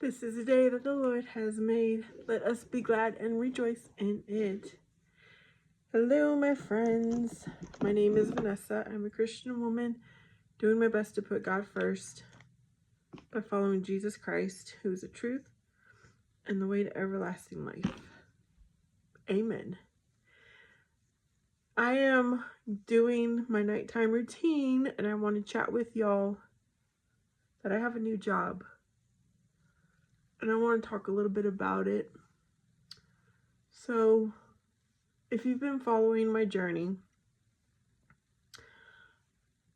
This is the day that the Lord has made. Let us be glad and rejoice in it. Hello, my friends. My name is Vanessa. I'm a Christian woman doing my best to put God first by following Jesus Christ, who is the truth and the way to everlasting life. Amen. I am doing my nighttime routine, and I want to chat with y'all that I have a new job. And I want to talk a little bit about it. So, if you've been following my journey,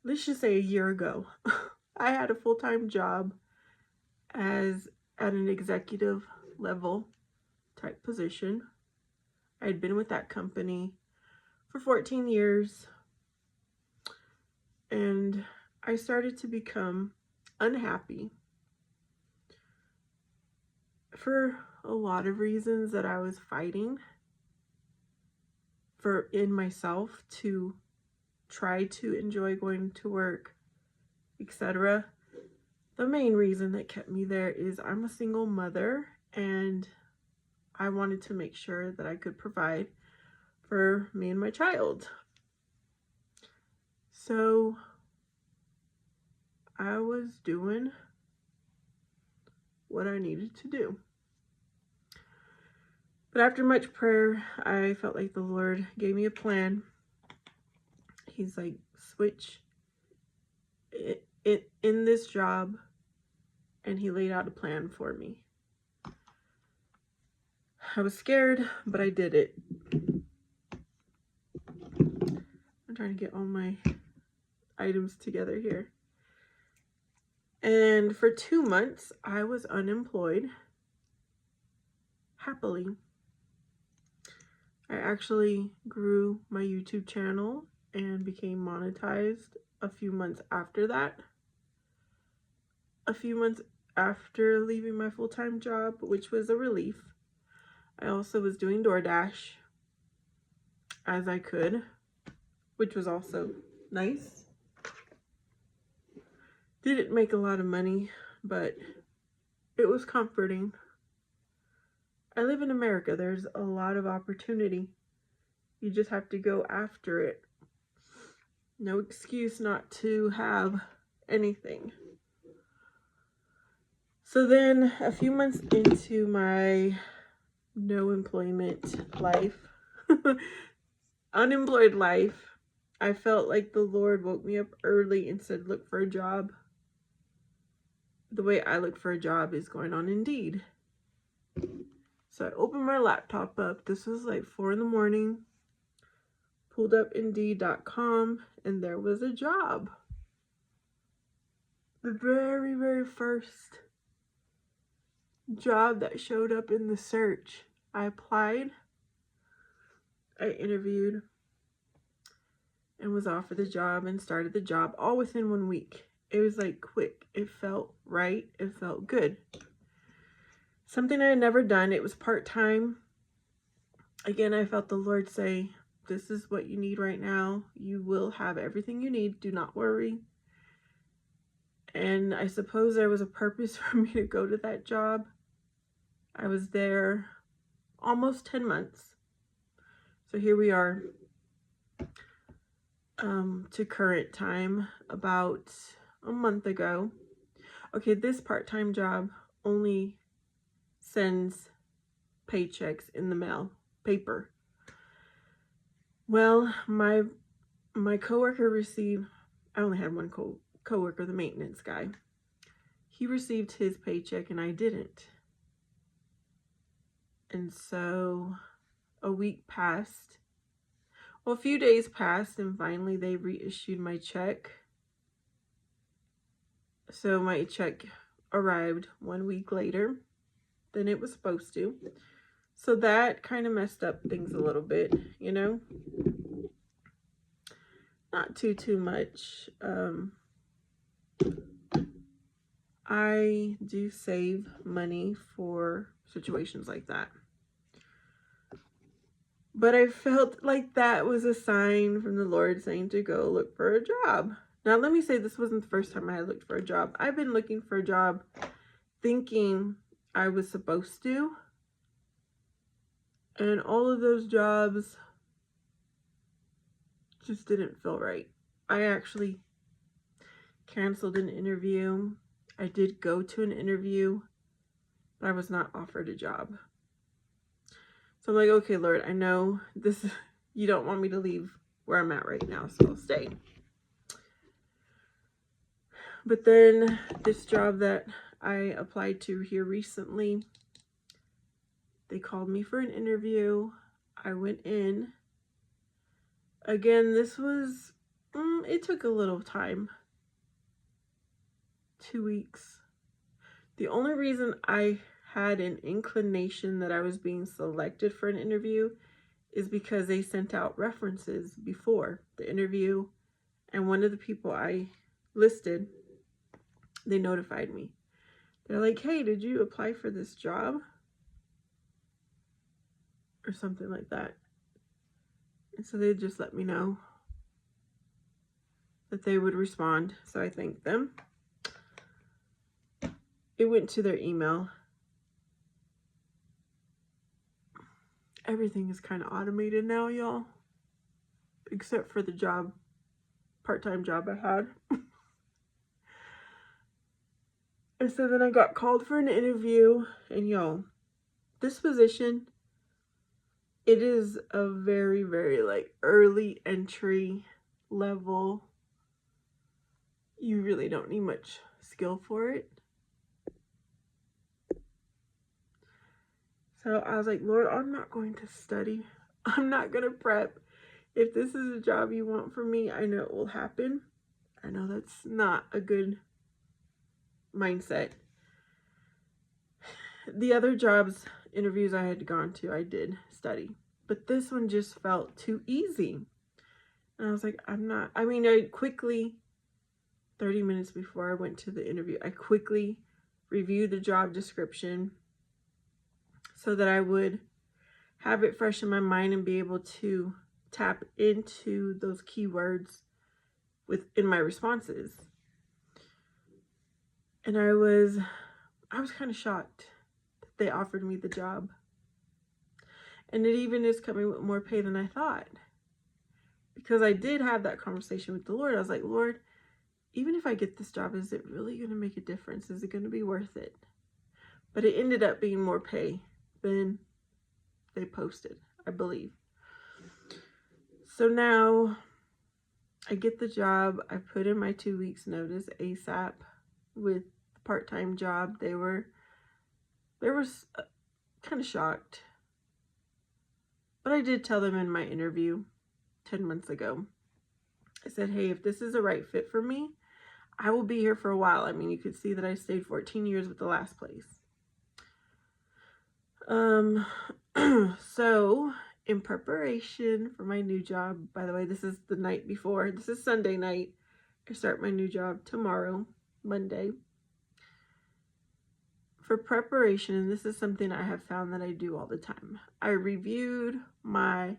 let's just say a year ago, I had a full-time job at an executive level type position. I had been with that company for 14 years, and I started to become unhappy for a lot of reasons that I was fighting for in myself to try to enjoy going to work, etc. The main reason that kept me there is I'm a single mother, and I wanted to make sure that I could provide for me and my child. So I was doing what I needed to do. But after much prayer, I felt like the Lord gave me a plan. He's like, switch it in this job, and he laid out a plan for me. I was scared, but I did it. I'm trying to get all my items together here. And for 2 months, I was unemployed, happily. I actually grew my YouTube channel and became monetized a few months after that. A few months after leaving my full-time job, which was a relief. I also was doing DoorDash as I could, which was also nice. Didn't make a lot of money, but it was comforting. I live in America. There's a lot of opportunity. You just have to go after it. No excuse not to have anything. So then, a few months into my no employment life, unemployed life, I felt like the Lord woke me up early and said, look for a job. The way I look for a job is going on Indeed. So I opened my laptop up. This was like 4 in the morning. Pulled up Indeed.com, and there was a job. The very, very first job that showed up in the search. I applied. I interviewed and was offered the job and started the job all within 1 week. It was like quick. It felt right. It felt good. Something I had never done. It was part-time. Again, I felt the Lord say, this is what you need right now. You will have everything you need. Do not worry. And I suppose there was a purpose for me to go to that job. I was there almost 10 months. So here we are to current time, about a month ago. Okay, this part-time job only sends paychecks in the mail, paper. Well, my coworker received, I only had one coworker, the maintenance guy. He received his paycheck and I didn't. And so a week passed. Well, a few days passed, and finally they reissued my check. So my check arrived 1 week later than it was supposed to. So that kind of messed up things a little bit, you know. Not too much. I do save money for situations like that. But I felt like that was a sign from the Lord saying to go look for a job. Now, let me say this wasn't the first time I had looked for a job. I've been looking for a job thinking I was supposed to. And all of those jobs just didn't feel right. I actually canceled an interview. I did go to an interview, but I was not offered a job. So I'm like, okay, Lord, I know this, you don't want me to leave where I'm at right now, so I'll stay. But then this job that I applied to here recently, they called me for an interview. I went in. Again, this was, it took a little time. 2 weeks. The only reason I had an inclination that I was being selected for an interview is because they sent out references before the interview, and one of the people I listed, they notified me. They're like, hey, did you apply for this job? Or something like that. And so they just let me know that they would respond. So I thanked them. It went to their email. Everything is kind of automated now, y'all. Except for the job, part-time job I had. And so then I got called for an interview. And y'all, this position, it is a very, very like early entry level. You really don't need much skill for it. So I was like, Lord, I'm not going to study. I'm not going to prep. If this is a job you want for me, I know it will happen. I know that's not a good mindset. The other jobs, interviews I had gone to, I did study. But this one just felt too easy. And I was like, I quickly, 30 minutes before I went to the interview, I quickly reviewed the job description so that I would have it fresh in my mind and be able to tap into those keywords in my responses. And I was kind of shocked that they offered me the job. And it even is coming with more pay than I thought. Because I did have that conversation with the Lord. I was like, Lord, even if I get this job, is it really going to make a difference? Is it going to be worth it? But it ended up being more pay than they posted, I believe. So now I get the job. I put in my 2 weeks notice ASAP with the part-time job. They were kind of shocked. But I did tell them in my interview 10 months ago. I said, hey, if this is the right fit for me, I will be here for a while. I mean, you could see that I stayed 14 years with the last place. So in preparation for my new job, by the way, this is the night before. This is Sunday night. I start my new job tomorrow, Monday. For preparation, and this is something I have found that I do all the time, I reviewed my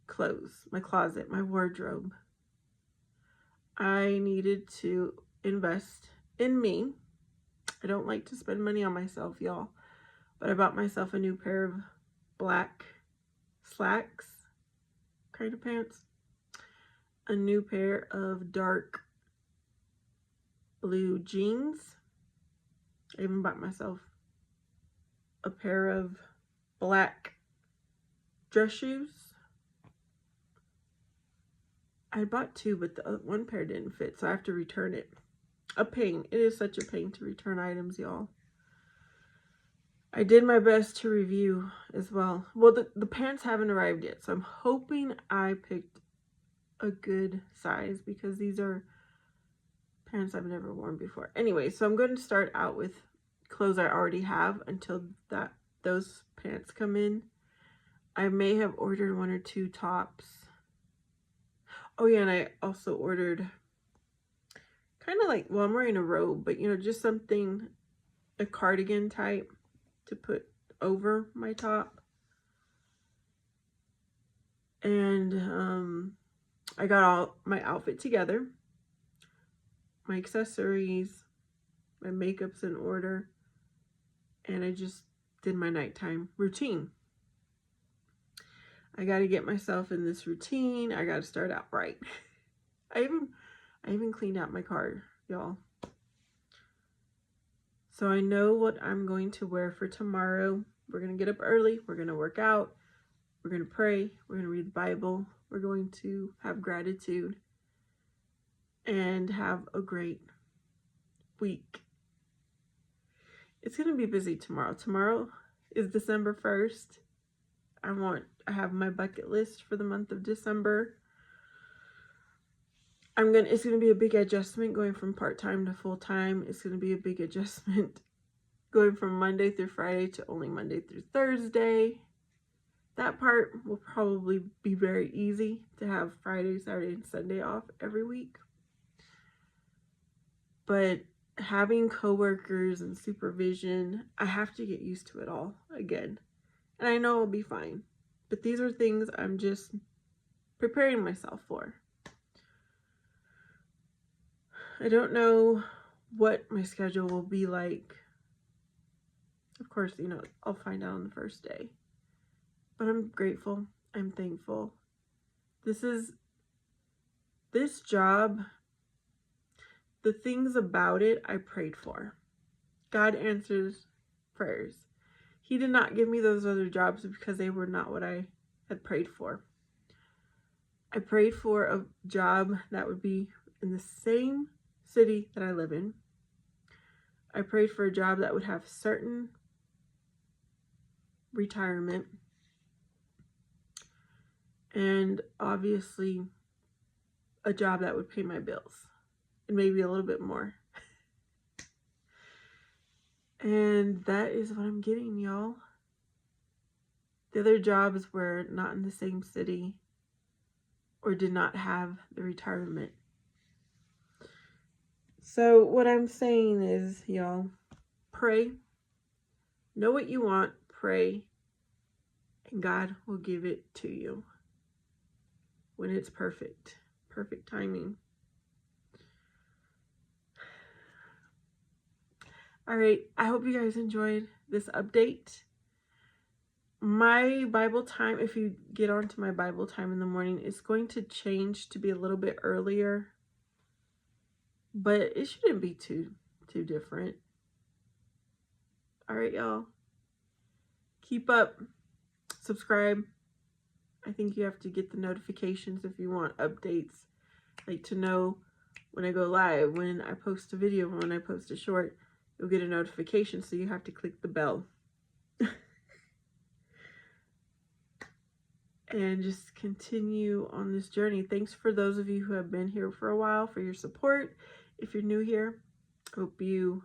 clothes, my closet, my wardrobe. I needed to invest in me. I don't like to spend money on myself, y'all. But I bought myself a new pair of black slacks kind of pants. A new pair of dark blue jeans. I even bought myself a pair of black dress shoes. I bought two, but the one pair didn't fit, so I have to return it. A pain. It is such a pain to return items, y'all. I did my best to review as well. Well, the pants haven't arrived yet, so I'm hoping I picked a good size because these are pants I've never worn before. Anyway, so I'm going to start out with clothes I already have until those pants come in. I may have ordered 1 or 2 tops. Oh yeah, and I also ordered kind of like, well, I'm wearing a robe, but you know, just something, a cardigan type to put over my top. And I got all my outfit together, my accessories, my makeup's in order, and I just did my nighttime routine. I got to get myself in this routine. I got to start out right. I even cleaned out my car, y'all. So I know what I'm going to wear for tomorrow. We're going to get up early. We're going to work out. We're going to pray. We're going to read the Bible. We're going to have gratitude and have a great week. It's going to be busy tomorrow. Tomorrow is December 1st. I have my bucket list for the month of December. It's going to be a big adjustment going from part-time to full-time. It's going to be a big adjustment going from Monday through Friday to only Monday through Thursday. That part will probably be very easy to have Friday, Saturday, and Sunday off every week. But having coworkers and supervision, I have to get used to it all again. And I know I'll be fine. But these are things I'm just preparing myself for. I don't know what my schedule will be like. Of course, I'll find out on the first day. But I'm grateful. I'm thankful. This job, the things about it I prayed for. God answers prayers. He did not give me those other jobs because they were not what I had prayed for. I prayed for a job that would be in the same city that I live in. I prayed for a job that would have certain retirement. And obviously a job that would pay my bills and maybe a little bit more. And that is what I'm getting, y'all. The other jobs were not in the same city or did not have the retirement. So what I'm saying is, y'all, pray. Know what you want, pray, and God will give it to you when it's perfect. Perfect timing. All right, I hope you guys enjoyed this update. My Bible time, if you get onto my Bible time in the morning, is going to change to be a little bit earlier. But it shouldn't be too different. All right, y'all. Keep up. Subscribe. I think you have to get the notifications if you want updates. Like to know when I go live, when I post a video, when I post a short. You'll get a notification, so you have to click the bell. And just continue on this journey. Thanks for those of you who have been here for a while, for your support. If you're new here, hope you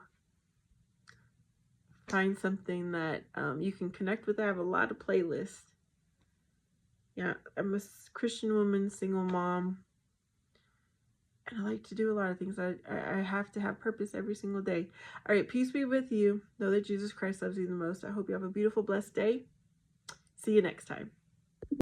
find something that you can connect with. I have a lot of playlists. Yeah, I'm a Christian woman, single mom. And I like to do a lot of things. I have to have purpose every single day. All right, peace be with you. Know that Jesus Christ loves you the most. I hope you have a beautiful, blessed day. See you next time.